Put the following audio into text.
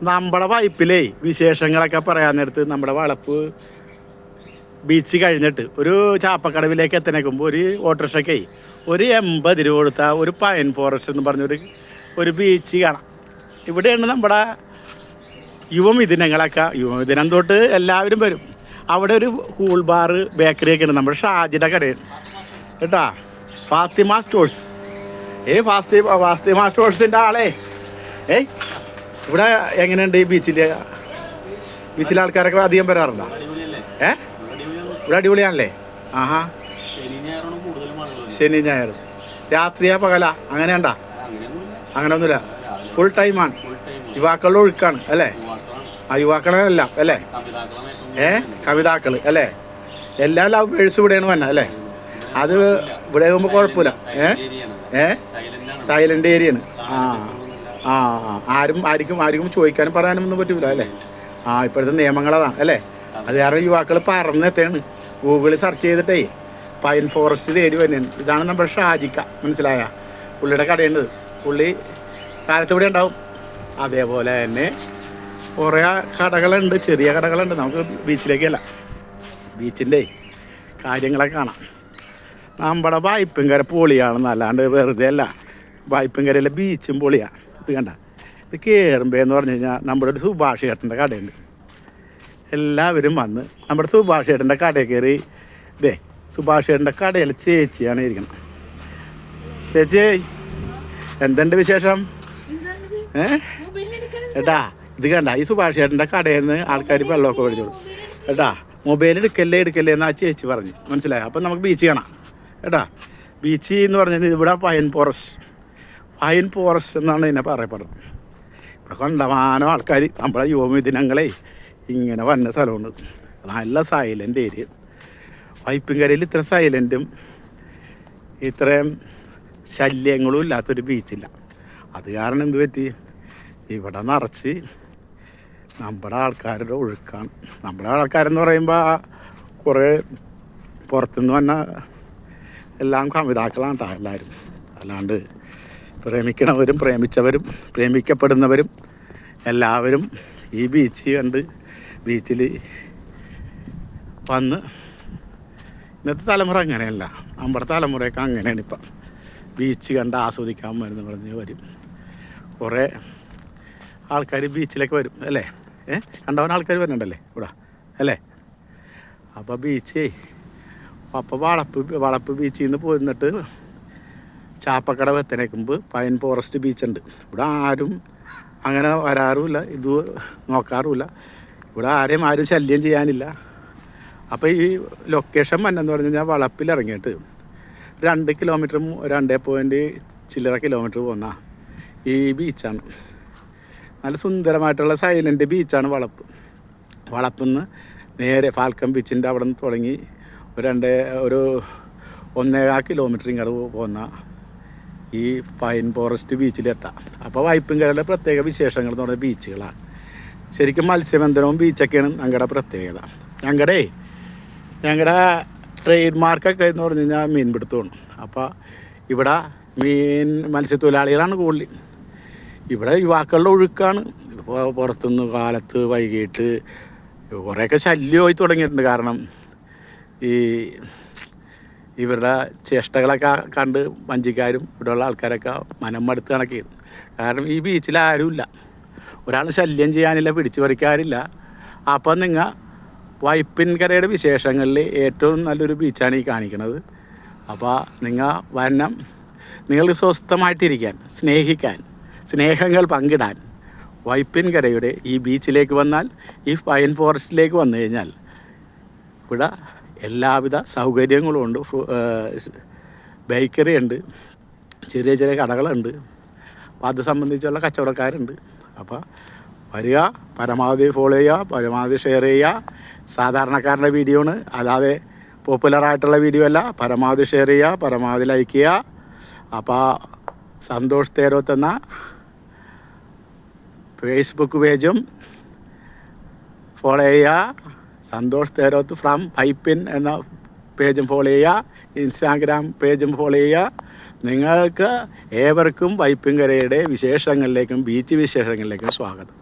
നമ്മുടെ വൈപ്പിലേ വിശേഷങ്ങളൊക്കെ പറയാൻ നേരത്ത് നമ്മുടെ വളപ്പ് ബീച്ച് കഴിഞ്ഞിട്ട് ഒരു ചാപ്പക്കടവിലേക്ക് എത്തണേക്കുമ്പോൾ ഒരു ഓട്ടോറിക്ഷയ്ക്ക് ഒരു 80 രൂപ കൊടുത്താൽ ഒരു പൈൻ ഫോറസ്റ്റ് എന്ന് പറഞ്ഞൊരു ബീച്ച് കാണാം. ഇവിടെയാണ് നമ്മുടെ യുവമിഥുനം തൊട്ട് എല്ലാവരും വരും. അവിടെ ഒരു കൂൾ ബാർ ബേക്കറിയൊക്കെ ഉണ്ട്. നമ്മുടെ ഷാജിയുടെ കടയാണ് കേട്ടോ, ഫാത്തിമ സ്റ്റോഴ്സ്. ഫാത്തിമ സ്റ്റോഴ്സിൻ്റെ ആളെ ഇവിടെ എങ്ങനെയുണ്ട് ഈ ബീച്ചിലെ ആൾക്കാരൊക്കെ അധികം വരാറുണ്ടോ? ഇവിടെ അടിപൊളിയാണല്ലേ? ആഹാ, ശനി ഞായർ രാത്രിയാ പകല അങ്ങനെയുണ്ടാ? അങ്ങനെയൊന്നുമില്ല, ഫുൾ ടൈമാണ്. യുവാക്കളുടെ ഒഴുക്കാണ് അല്ലേ? ആ യുവാക്കളല്ല അല്ലേ? കവിതാക്കൾ അല്ലേ? എല്ലാ ലവേഴ്സും ഇവിടെയാണ് വന്നത് അല്ലേ? അത് ഇവിടെ ആകുമ്പോൾ കുഴപ്പമില്ല. സൈലൻ്റ് ഏരിയയാണ്. ആർക്കും ചോദിക്കാനും പറയാനും ഒന്നും പറ്റില്ല അല്ലേ? ഇപ്പോഴത്തെ നിയമങ്ങളതാണ് അല്ലേ? അത് കാരണം യുവാക്കൾ പറന്നെത്താണ്. ഗൂഗിളിൽ സെർച്ച് ചെയ്തിട്ടേ പൈൻ ഫോറസ്റ്റ് തേടി വരുന്നതാണ്. ഇതാണ് നമ്മുടെ ഷാജിക്ക, മനസ്സിലായ? പുള്ളിയുടെ കടയുണ്ട്. പുള്ളി കാലത്തിവിടെ ഉണ്ടാവും. അതേപോലെ തന്നെ കുറേ കടകളുണ്ട്, ചെറിയ കടകളുണ്ട്. നമുക്ക് ബീച്ചിലേക്കല്ല, ബീച്ചിൻ്റെ കാര്യങ്ങളൊക്കെ കാണാം. നമ്മുടെ വായ്പങ്കര പൊളിയാണെന്ന്, അല്ലാണ്ട് വെറുതെ അല്ല. വായ്പങ്കരയിലെ ബീച്ചും പൊളിയാണ്. ഇത് കണ്ട, ഇത് കയറുമ്പോൾ എന്ന് പറഞ്ഞു കഴിഞ്ഞാൽ നമ്മുടെ ഒരു സുഭാഷ് ചേട്ടൻ്റെ കടയുണ്ട്. എല്ലാവരും വന്ന് നമ്മുടെ സുഭാഷ് ചേട്ടൻ്റെ കടയിൽ കയറി. സുഭാഷ് ചേട്ടൻ്റെ കടയിൽ ചേച്ചിയാണ് ഇരിക്കണം. ചേച്ചി, എന്തുണ്ട് വിശേഷം? ഏട്ടാ, ഇത് കണ്ട, ഈ സുഭാഷ് ചേട്ടൻ്റെ കടയിൽ നിന്ന് ആൾക്കാർ വെള്ളമൊക്കെ മേടിച്ചോളൂ ഏട്ടാ. മൊബൈൽ എടുക്കല്ലേ എന്ന് ആ ചേച്ചി പറഞ്ഞു, മനസ്സിലായോ? അപ്പം നമുക്ക് ബീച്ച് കാണാം ഏട്ടാ. ബീച്ച് എന്ന് പറഞ്ഞാൽ ഇവിടെ പൈൻ ഫോറസ്റ്റ് എന്നാണ് ഇതിനെ പറയപ്പെടുന്നത്. ഇവിടെ കണ്ടമാനം ആൾക്കാർ നമ്മുടെ യുവമിഥുനങ്ങളെ ഇങ്ങനെ വന്ന സ്ഥലമുണ്ട്. നല്ല സൈലൻ്റ് ഏരിയ. വൈപ്പിൻകരയിൽ ഇത്ര സൈലൻറ്റും ഇത്രയും ശല്യങ്ങളും ഇല്ലാത്തൊരു ബീച്ചില്ല. അത് കാരണം എന്ത് പറ്റി? ഇവിടെ നിറച്ച് നമ്മുടെ ആൾക്കാരുടെ ഒഴുക്കാണ്. നമ്മുടെ ആൾക്കാരെന്ന് പറയുമ്പോൾ കുറേ പുറത്തുനിന്ന് വന്ന എല്ലാം കവിതാക്കളാണ് കേട്ടോ എല്ലാവരും. അല്ലാണ്ട് പ്രേമിക്കണവരും പ്രേമിച്ചവരും പ്രേമിക്കപ്പെടുന്നവരും എല്ലാവരും ഈ ബീച്ച് കണ്ട് ബീച്ചിൽ വന്ന്. ഇന്നത്തെ തലമുറ അങ്ങനെയല്ല, നമ്മുടെ തലമുറയൊക്കെ അങ്ങനെയാണ്. ഇപ്പം ബീച്ച് കണ്ട് ആസ്വദിക്കാൻ വരും. കുറേ ആൾക്കാർ ബീച്ചിലേക്ക് വരും അല്ലേ? കണ്ടവൻ ആൾക്കാർ വരുന്നുണ്ടല്ലേ ഇവിടെ അല്ലേ? അപ്പോൾ വളപ്പ് ബീച്ചിൽ നിന്ന് പോന്നിട്ട് ചാപ്പക്കട എത്തണേക്കുമ്പോൾ പൈൻ ഫോറസ്റ്റ് ബീച്ചുണ്ട്. ഇവിടെ ആരും അങ്ങനെ വരാറുമില്ല, ഇത് നോക്കാറുമില്ല. ഇവിടെ ആരും ശല്യം ചെയ്യാനില്ല. അപ്പോൾ ഈ ലൊക്കേഷൻ വന്നെന്ന് പറഞ്ഞു കഴിഞ്ഞാൽ വളപ്പിലിറങ്ങിയിട്ട് 2 കിലോമീറ്റർ 2 ചില്ലറ കിലോമീറ്റർ പോകുന്ന ഈ ബീച്ചാണ്. നല്ല സുന്ദരമായിട്ടുള്ള സൈലൻ്റ് ബീച്ചാണ് വളപ്പിൽ നിന്ന് നേരെ ഫാൽക്കൺ ബീച്ചിൻ്റെ അവിടെ നിന്ന് തുടങ്ങി ഒരു 1.25 കിലോമീറ്റർ ഇങ്ങോട്ട് പോകുന്ന ഈ പൈൻ ഫോറസ്റ്റ് ബീച്ചിലെത്താം. അപ്പോൾ വൈപ്പിൻകരയിലെ പ്രത്യേക വിശേഷങ്ങൾ എന്ന് പറയുന്ന ബീച്ചുകളാണ്. ശരിക്കും മത്സ്യബന്ധനവും ബീച്ചൊക്കെയാണ് ഞങ്ങളുടെ പ്രത്യേകത. ഞങ്ങളുടെ ട്രേഡ് മാർക്കൊക്കെ എന്ന് പറഞ്ഞു കഴിഞ്ഞാൽ മീൻപിടുത്തമാണ്. അപ്പോൾ ഇവിടെ മത്സ്യത്തൊഴിലാളികളാണ് കൂടുതൽ. ഇവിടെ യുവാക്കളുടെ ഒഴുക്കാണ്. ഇപ്പോൾ പുറത്തുനിന്ന് കാലത്ത് വൈകിട്ട് കുറേയൊക്കെ ശല്യമായി തുടങ്ങിയിട്ടുണ്ട്. കാരണം ഇവരുടെ ചേഷ്ടകളൊക്കെ കണ്ട് വഞ്ചിക്കാരും ഇവിടെയുള്ള ആൾക്കാരൊക്കെ മനം മടുത്ത് കണക്കിയിരുന്നു. കാരണം ഈ ബീച്ചിൽ ആരുമില്ല, ഒരാൾ ശല്യം ചെയ്യാനില്ല, പിടിച്ചു പറിക്കാറില്ല. അപ്പം നിങ്ങൾ വൈപ്പിൻകരയുടെ വിശേഷങ്ങളിൽ ഏറ്റവും നല്ലൊരു ബീച്ചാണ് ഈ കാണിക്കുന്നത്. അപ്പോൾ നിങ്ങൾക്ക് സ്വസ്ഥമായിട്ടിരിക്കാൻ, സ്നേഹിക്കാൻ, സ്നേഹങ്ങൾ പങ്കിടാൻ വൈപ്പിൻകരയുടെ ഈ ബീച്ചിലേക്ക് വന്നാൽ, ഈ പൈൻ ഫോറസ്റ്റിലേക്ക് വന്നു കഴിഞ്ഞാൽ ഇവിടെ എല്ലാവിധ സൗകര്യങ്ങളും ഉണ്ട്. ബേക്കറി ഉണ്ട്, ചെറിയ കടകളുണ്ട്. അപ്പോൾ അത് സംബന്ധിച്ചുള്ള കച്ചവടക്കാരുണ്ട്. അപ്പോൾ വരിക, പരമാവധി ഫോളോ ചെയ്യുക, പരമാവധി ഷെയർ ചെയ്യുക. സാധാരണക്കാരുടെ വീഡിയോ ആണ്, അല്ലാതെ പോപ്പുലറായിട്ടുള്ള വീഡിയോ അല്ല. പരമാവധി ഷെയർ ചെയ്യുക, പരമാവധി ലൈക്ക് ചെയ്യുക. അപ്പോൾ സന്തോഷ് തേരോത്ത് എന്ന ഫേസ്ബുക്ക് പേജും ഫോളോ ചെയ്യുക. സന്തോഷ് തേരോത്ത് ഫ്രം പൈപ്പിൻ എന്ന പേജും ഫോളോ ചെയ്യുക. ഇൻസ്റ്റാഗ്രാം പേജും ഫോളോ ചെയ്യുക. നിങ്ങൾക്ക് ഏവർക്കും വൈപ്പിൻകരയുടെ വിശേഷങ്ങളിലേക്കും ബീച്ച് വിശേഷങ്ങളിലേക്കും സ്വാഗതം.